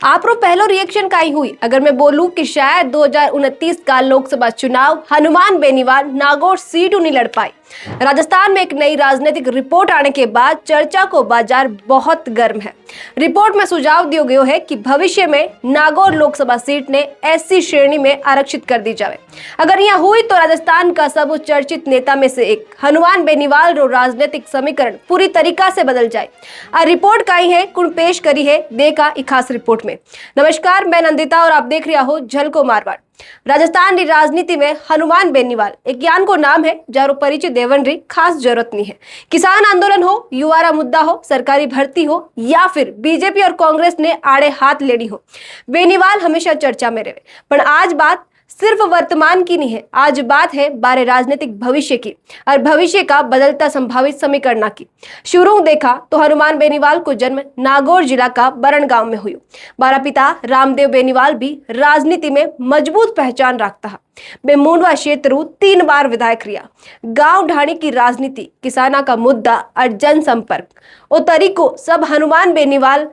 आप पहलो रिएक्शन काई हुई अगर मैं बोलूं कि शायद 2029 का लोकसभा चुनाव हनुमान बेनीवाल नागौर सीट नहीं लड़ पाई। राजस्थान में एक नई राजनीतिक रिपोर्ट आने के बाद चर्चा को बाजार बहुत गर्म है। रिपोर्ट में सुझाव दिया गया है कि भविष्य में नागौर लोकसभा सीट ने एससी श्रेणी में आरक्षित कर दी जाए। अगर यह हुई तो राजस्थान का सर्वोच्च चर्चित नेता में से एक हनुमान बेनीवाल रो राजनीतिक समीकरण पूरी तरीका से बदल जाए। आ रिपोर्ट काई है कुण पेश करी है देखा एक खास रिपोर्ट में। नमस्कार, मैं नंदिता और आप देख रहा हो झलको मारवाड़। राजस्थान की राजनीति में हनुमान बेनीवाल एक ज्ञान को नाम है जारो परिचय देवन री खास जरूरत नहीं है। किसान आंदोलन हो, युवारा मुद्दा हो, सरकारी भर्ती हो या फिर बीजेपी और कांग्रेस ने आड़े हाथ लेनी हो, बेनीवाल हमेशा चर्चा में रहे। पर आज बात सिर्फ वर्तमान की नहीं है, आज बात है बारे राजनीतिक भविष्य की और भविष्य का बदलता संभावित समीकरण की। शुरू देखा तो हनुमान बेनीवाल को जन्म नागौर जिला का बरण गांव में हुई। बारा पिता रामदेव बेनीवाल भी राजनीति में मजबूत पहचान रखता है। वे मूंडवा क्षेत्र 3 बार विधायक रिया। गांव ढाणी की राजनीति, किसाना का मुद्दा और जनसंपर्क और तरीको सब हनुमान बेनीवाल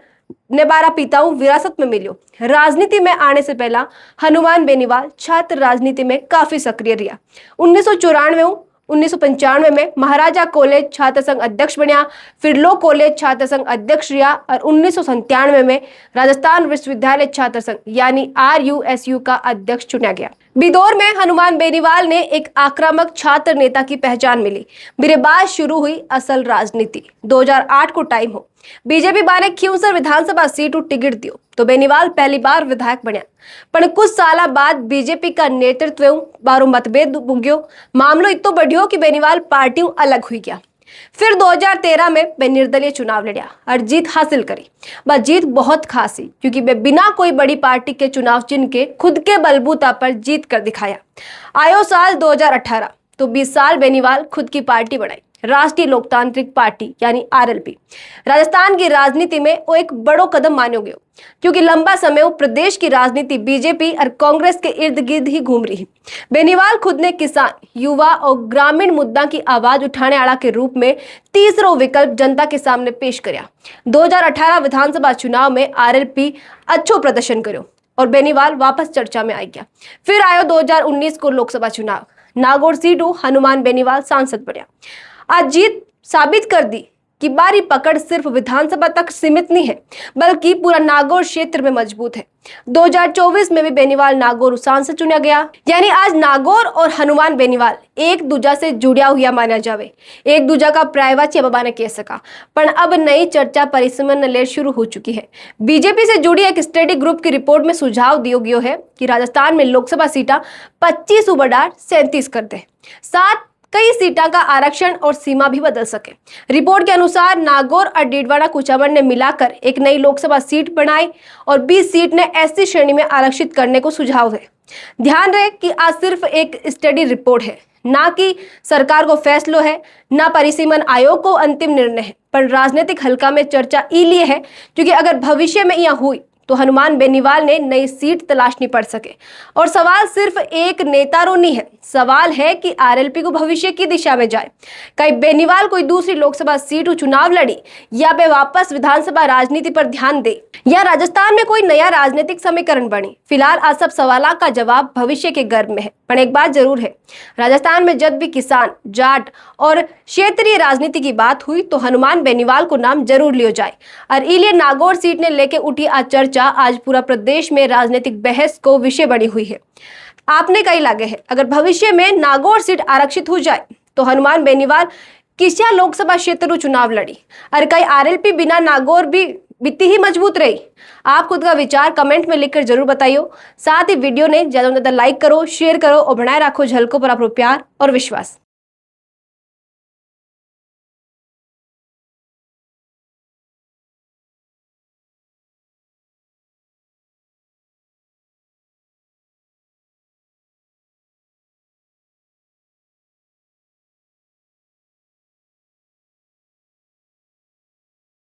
ने 12 पिताओं विरासत में मिलियो। राजनीति में आने से पहला हनुमान बेनीवाल छात्र राजनीति में काफी सक्रिय रहा। 1994 में महाराजा कॉलेज छात्र संघ अध्यक्ष बनिया, फिर लो कॉलेज छात्र संघ अध्यक्ष रहा और 1997 में राजस्थान विश्वविद्यालय छात्र संघ यानी RUSU का अध्यक्ष चुना गया। बिदौर में हनुमान बेनीवाल ने एक आक्रामक छात्र नेता की पहचान मिली। मेरे बाद शुरू हुई असल राजनीति। 2008 को टाइम हो, बीजेपी बाने खींवसर विधानसभा सीट टिकट दियो तो बेनीवाल पहली बार विधायक बनिया। पर कुछ साल बाद बीजेपी का नेतृत्व बारो मतभेद बुग्यो, मामलो इतो बढ़ियो कि बेनीवाल पार्टियों अलग हुई गया। फिर 2013 में वे निर्दलीय चुनाव लड़िया और जीत हासिल करी। वह जीत बहुत खास ही क्योंकि वे बिना कोई बड़ी पार्टी के चुनाव चिन्ह के खुद के बलबूता पर जीत कर दिखाया। आयो साल 2018 तो 20 साल बेनीवाल खुद की पार्टी बनाई, राष्ट्रीय लोकतांत्रिक पार्टी यानी RLP। राजस्थान की राजनीति में वो एक बड़ो कदम मानो गयो क्योंकि लंबा समय वो प्रदेश की राजनीति बीजेपी और कांग्रेस के इर्द गिर्द ही घूम रही। बेनीवाल खुद ने किसान, युवा और ग्रामीण मुद्दा की आवाज उठाने वाला के रूप में तीसरा विकल्प जनता के सामने पेश किया। 2018 विधानसभा चुनाव में RLP अच्छो प्रदर्शन करो और बेनीवाल वापस चर्चा में आ गया। फिर आयो 2019 को लोकसभा चुनाव, नागौर सीटों हनुमान बेनीवाल सांसद बना। आज जीत साबित कर दी कि बारी पकड़ सिर्फ विधानसभा तक सीमित नहीं है बल्कि पूरा नागौर क्षेत्र में मजबूत है। 2024 में भी बेनीवाल नागौर सांसद चुना गया। यानी आज नागौर और हनुमान बेनीवाल एक दूजा से जुड़ा हुआ माना जावे, एक दूजा का प्रायवाची बाबा ने कह सका। पर अब नई चर्चा परिसीमन ले शुरू हो चुकी है। बीजेपी से जुड़ी एक स्टडी ग्रुप की रिपोर्ट में सुझाव दिया गया है कि राजस्थान में लोकसभा सीटा 25 बढ़ाकर 37 कर दे, साथ कई सीटा का आरक्षण और सीमा भी बदल सके। रिपोर्ट के अनुसार नागौर और डीडवाना कुचामन ने मिलाकर एक नई लोकसभा सीट बनाई और 20 सीट ने एससी श्रेणी में आरक्षित करने को सुझाव है। ध्यान रहे कि आज सिर्फ एक स्टडी रिपोर्ट है, ना कि सरकार को फैसलो है, ना परिसीमन आयोग को अंतिम निर्णय है। पर राजनीतिक हल्का में चर्चा इसलिए है क्योंकि अगर भविष्य में यह हुई तो हनुमान बेनीवाल ने नई सीट तलाशनी पड़ सके। और सवाल सिर्फ एक नेता रो नहीं है, सवाल है कि RLP को भविष्य की दिशा में जाए। कहीं बेनीवाल कोई दूसरी लोकसभा सीट चुनाव लड़ी या वे वापस विधानसभा राजनीति पर ध्यान दे या राजस्थान में कोई नया राजनीतिक समीकरण बने। फिलहाल आज सब सवालों का जवाब भविष्य के गर्भ में है। पर एक बात जरूर है, राजस्थान में जब भी किसान, जाट और क्षेत्रीय राजनीति की बात हुई तो हनुमान बेनीवाल को नाम जरूर लियो जाए। और इलिए नागौर सीट ने लेके उठी आज चर्चा आज पूरा प्रदेश में राजनीतिक बहस को विषय बनी हुई है। आपने कई लागे है अगर भविष्य में नागौर सीट आरक्षित हो जाए तो हनुमान बेनीवाल किसिया लोकसभा क्षेत्र चुनाव लड़ी और कई RLP बिना नागौर भी बीती ही मजबूत रही। आप खुद का विचार कमेंट में लिखकर जरूर बताइए। साथ ही वीडियो ने ज्यादा से ज्यादा लाइक करो, शेयर करो और बनाए रखो झलको पर अपना प्यार और विश्वास।